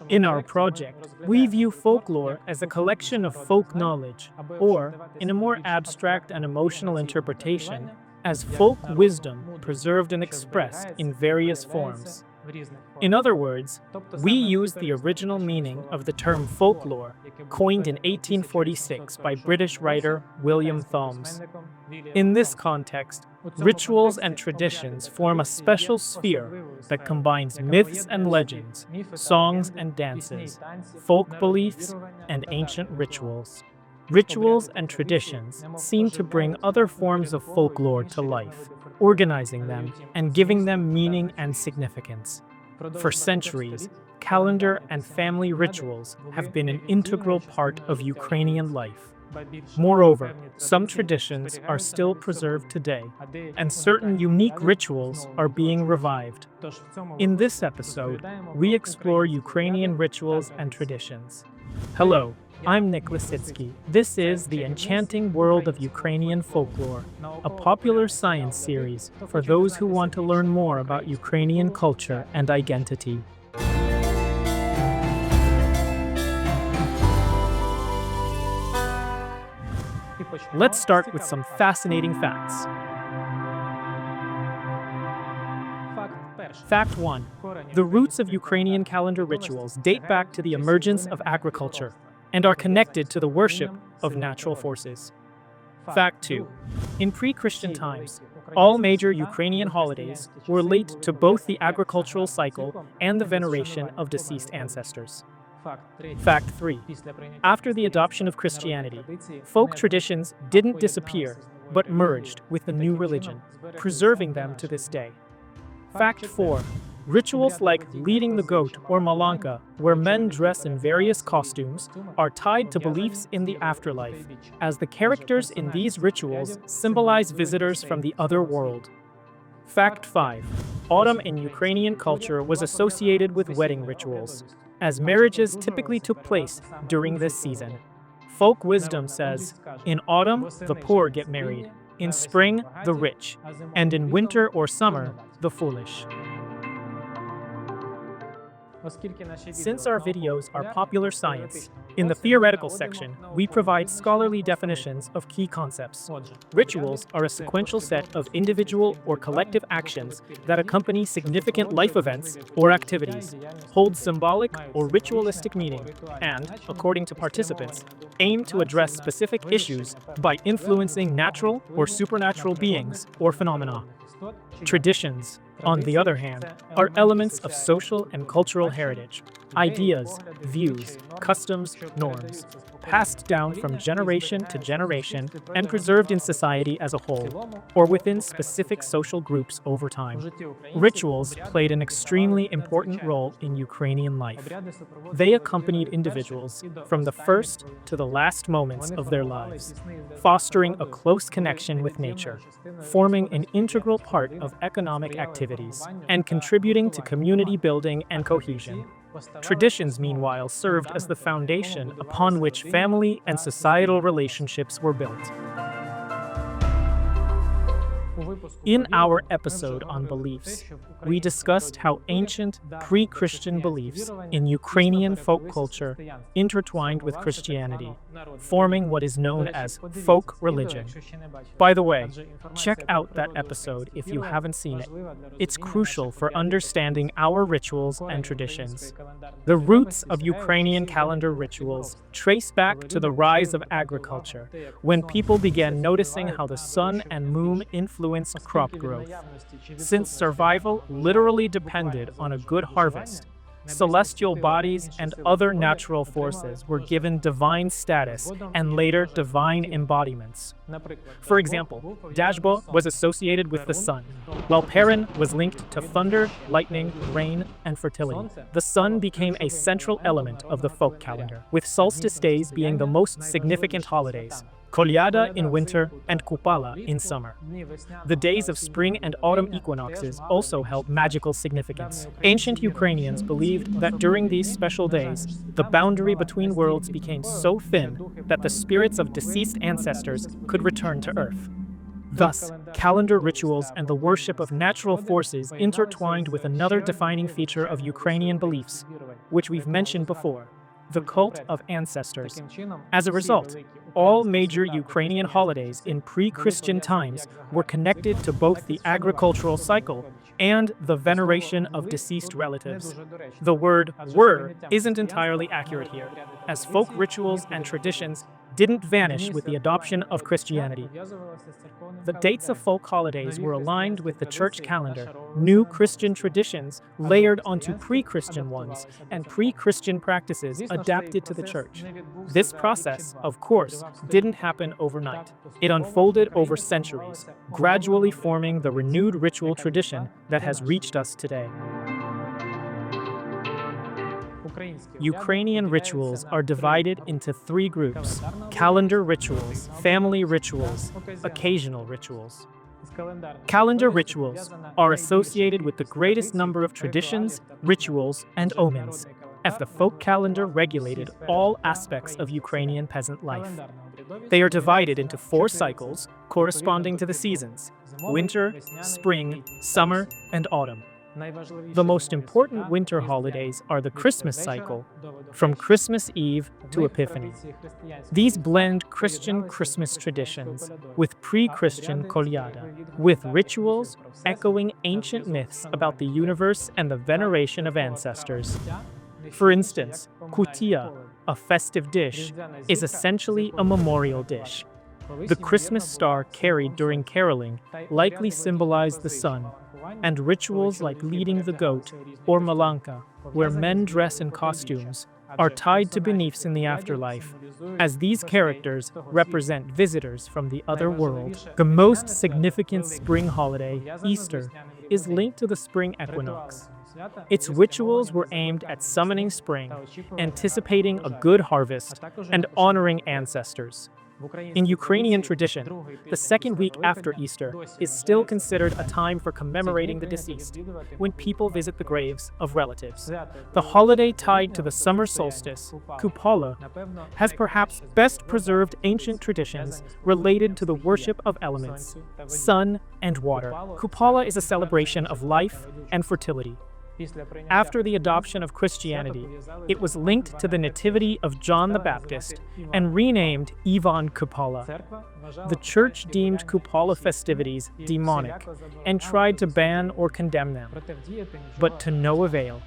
In our project, we view folklore as a collection of folk knowledge, or, in a more abstract and emotional interpretation, as folk wisdom preserved and expressed in various forms. In other words, we use the original meaning of the term folklore, coined in 1846 by British writer William Thoms. In this context, rituals and traditions form a special sphere that combines myths and legends, songs and dances, folk beliefs, and ancient rituals. Rituals and traditions seem to bring other forms of folklore to life, organizing them and giving them meaning and significance. For centuries, calendar and family rituals have been an integral part of Ukrainian life. Moreover, some traditions are still preserved today, and certain unique rituals are being revived. In this episode, we explore Ukrainian rituals and traditions. Hello, I'm Nick Lisitsky. This is The Enchanting World of Ukrainian Folklore, a popular science series for those who want to learn more about Ukrainian culture and identity. Let's start with some fascinating facts. Fact 1. The roots of Ukrainian calendar rituals date back to the emergence of agriculture and are connected to the worship of natural forces. Fact 2. In pre-Christian times, all major Ukrainian holidays were linked to both the agricultural cycle and the veneration of deceased ancestors. Fact 3. After the adoption of Christianity, folk traditions didn't disappear, but merged with the new religion, preserving them to this day. Fact 4. Rituals like leading the goat or malanka, where men dress in various costumes, are tied to beliefs in the afterlife, as the characters in these rituals symbolize visitors from the other world. Fact 5. Autumn in Ukrainian culture was associated with wedding rituals, as marriages typically took place during this season. Folk wisdom says, in autumn, the poor get married, in spring, the rich, and in winter or summer, the foolish. Since our videos are popular science, in the theoretical section, we provide scholarly definitions of key concepts. Rituals are a sequential set of individual or collective actions that accompany significant life events or activities, hold symbolic or ritualistic meaning, and, according to participants, aim to address specific issues by influencing natural or supernatural beings or phenomena. Traditions, on the other hand, are elements of social and cultural heritage, ideas, views, customs, norms, passed down from generation to generation and preserved in society as a whole, or within specific social groups over time. Rituals played an extremely important role in Ukrainian life. They accompanied individuals from the first to the last moments of their lives, fostering a close connection with nature, forming an integral part of economic activities, and contributing to community building and cohesion. Traditions, meanwhile, served as the foundation upon which family and societal relationships were built. In our episode on beliefs, we discussed how ancient, pre-Christian beliefs in Ukrainian folk culture intertwined with Christianity, forming what is known as folk religion. By the way, check out that episode if you haven't seen it. It's crucial for understanding our rituals and traditions. The roots of Ukrainian calendar rituals trace back to the rise of agriculture, when people began noticing how the sun and moon influenced crop growth. Since survival literally depended on a good harvest, celestial bodies and other natural forces were given divine status and later divine embodiments. For example, Dashbo was associated with the sun, while Perun was linked to thunder, lightning, rain, and fertility. The sun became a central element of the folk calendar, with solstice days being the most significant holidays. Kolyada in winter, and Kupala in summer. The days of spring and autumn equinoxes also held magical significance. Ancient Ukrainians believed that during these special days, the boundary between worlds became so thin that the spirits of deceased ancestors could return to Earth. Thus, calendar rituals and the worship of natural forces intertwined with another defining feature of Ukrainian beliefs, which we've mentioned before, the cult of ancestors. As a result, all major Ukrainian holidays in pre-Christian times were connected to both the agricultural cycle and the veneration of deceased relatives. The word "were" isn't entirely accurate here, as folk rituals and traditions didn't vanish with the adoption of Christianity. The dates of folk holidays were aligned with the church calendar, new Christian traditions layered onto pre-Christian ones, and pre-Christian practices adapted to the church. This process, of course, didn't happen overnight. It unfolded over centuries, gradually forming the renewed ritual tradition that has reached us today. Ukrainian rituals are divided into three groups: calendar rituals, family rituals, occasional rituals. Calendar rituals are associated with the greatest number of traditions, rituals, and omens, as the folk calendar regulated all aspects of Ukrainian peasant life. They are divided into 4 cycles corresponding to the seasons: winter, spring, summer, and autumn. The most important winter holidays are the Christmas cycle, from Christmas Eve to Epiphany. These blend Christian Christmas traditions with pre-Christian kolyada, with rituals echoing ancient myths about the universe and the veneration of ancestors. For instance, kutia, a festive dish, is essentially a memorial dish. The Christmas star carried during caroling likely symbolized the sun, and rituals like leading the goat, or malanka, where men dress in costumes, are tied to beliefs in the afterlife, as these characters represent visitors from the other world. The most significant spring holiday, Easter, is linked to the spring equinox. Its rituals were aimed at summoning spring, anticipating a good harvest, and honoring ancestors. In Ukrainian tradition, the second week after Easter is still considered a time for commemorating the deceased, when people visit the graves of relatives. The holiday tied to the summer solstice, Kupala, has perhaps best preserved ancient traditions related to the worship of elements, sun and water. Kupala is a celebration of life and fertility. After the adoption of Christianity, it was linked to the nativity of John the Baptist and renamed Ivan Kupala. The church deemed Kupala festivities demonic and tried to ban or condemn them, but to no avail.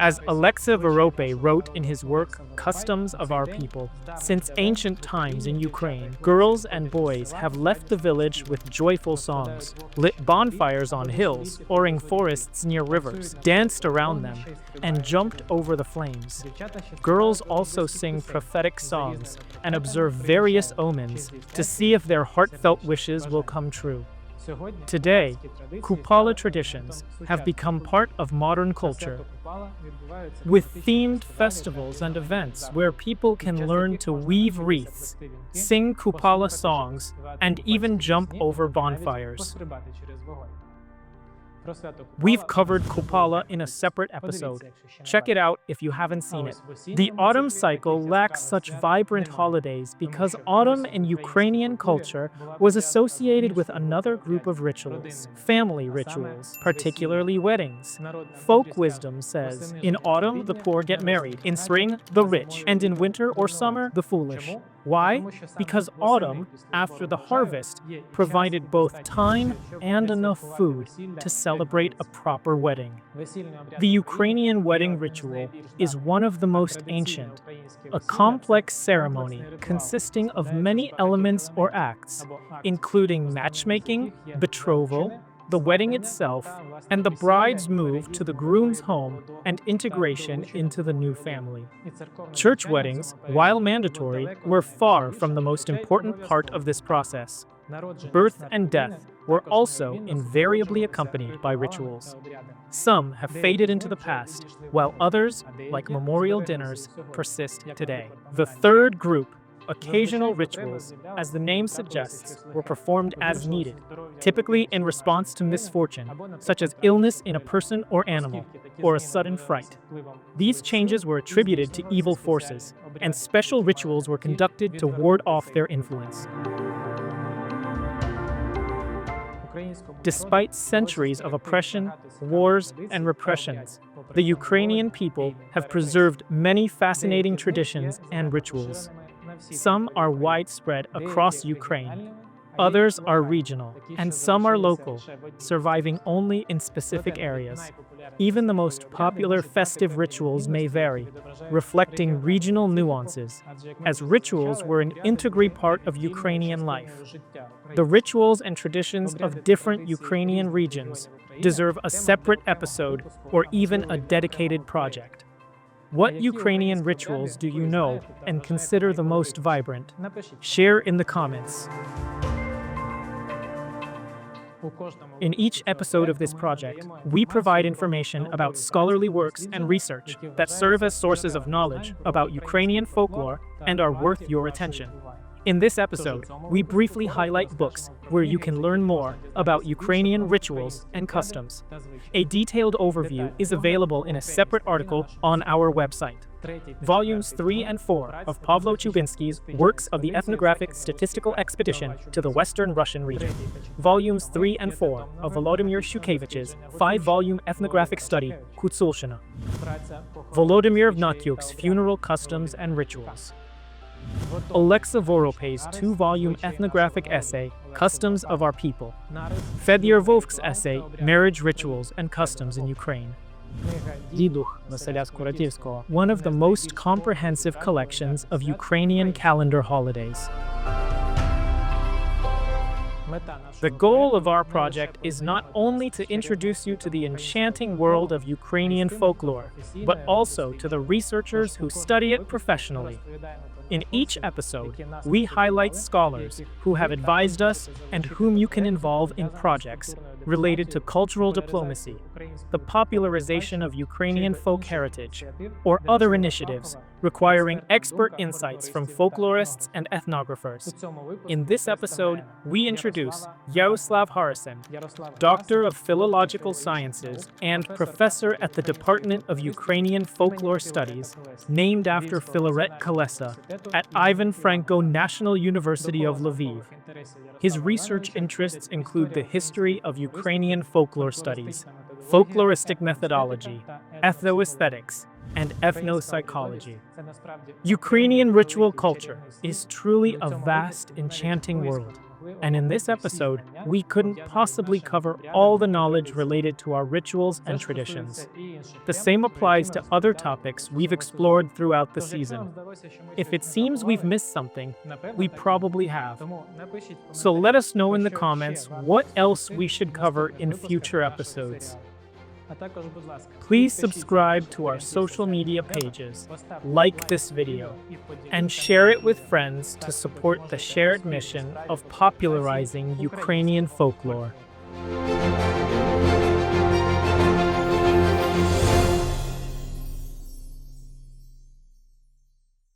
As Alexei Verope wrote in his work Customs of Our People, since ancient times in Ukraine, girls and boys have left the village with joyful songs, lit bonfires on hills or in forests near rivers, danced around them, and jumped over the flames. Girls also sing prophetic songs and observe various omens to see if their heartfelt wishes will come true. Today, Kupala traditions have become part of modern culture, with themed festivals and events where people can learn to weave wreaths, sing Kupala songs, and even jump over bonfires. We've covered Kupala in a separate episode. Check it out if you haven't seen it. The autumn cycle lacks such vibrant holidays because autumn in Ukrainian culture was associated with another group of rituals, family rituals, particularly weddings. Folk wisdom says, in autumn the poor get married, in spring the rich, and in winter or summer the foolish. Why? Because autumn, after the harvest, provided both time and enough food to celebrate a proper wedding. The Ukrainian wedding ritual is one of the most ancient, a complex ceremony consisting of many elements or acts, including matchmaking, betrothal, the wedding itself, and the bride's move to the groom's home and integration into the new family. Church weddings, while mandatory, were far from the most important part of this process. Birth and death were also invariably accompanied by rituals. Some have faded into the past, while others, like memorial dinners, persist today. The third group, occasional rituals, as the name suggests, were performed as needed, typically in response to misfortune, such as illness in a person or animal, or a sudden fright. These changes were attributed to evil forces, and special rituals were conducted to ward off their influence. Despite centuries of oppression, wars, and repressions, the Ukrainian people have preserved many fascinating traditions and rituals. Some are widespread across Ukraine, others are regional, and some are local, surviving only in specific areas. Even the most popular festive rituals may vary, reflecting regional nuances, as rituals were an integral part of Ukrainian life. The rituals and traditions of different Ukrainian regions deserve a separate episode or even a dedicated project. What Ukrainian rituals do you know and consider the most vibrant? Share in the comments. In each episode of this project, we provide information about scholarly works and research that serve as sources of knowledge about Ukrainian folklore and are worth your attention. In this episode, we briefly highlight books where you can learn more about Ukrainian rituals and customs. A detailed overview is available in a separate article on our website. Volumes 3 and 4 of Pavlo Chubinsky's Works of the Ethnographic Statistical Expedition to the Western Russian Region. Volumes 3 and 4 of Volodymyr Shukevich's 5-volume ethnographic study, Kutsulshina. Volodymyr Vnatyuk's Funeral Customs and Rituals. Alexa Voropay's 2-volume ethnographic essay, Customs of Our People. Fedor Vovk's essay, Marriage Rituals and Customs in Ukraine. One of the most comprehensive collections of Ukrainian calendar holidays. The goal of our project is not only to introduce you to the enchanting world of Ukrainian folklore, but also to the researchers who study it professionally. In each episode, we highlight scholars who have advised us and whom you can involve in projects related to cultural diplomacy, the popularization of Ukrainian folk heritage, or other initiatives requiring expert insights from folklorists and ethnographers. In this episode, we introduce Yaroslav Harasin, Doctor of Philological Sciences and Professor at the Department of Ukrainian Folklore Studies, named after Filaret Kolesa, at Ivan Franko National University of Lviv. His research interests include the history of Ukrainian folklore studies, folkloristic methodology, ethnoaesthetics, and ethnopsychology. Ukrainian ritual culture is truly a vast, enchanting world. And in this episode, we couldn't possibly cover all the knowledge related to our rituals and traditions. The same applies to other topics we've explored throughout the season. If it seems we've missed something, we probably have. So let us know in the comments what else we should cover in future episodes. Please subscribe to our social media pages, like this video, and share it with friends to support the shared mission of popularizing Ukrainian folklore.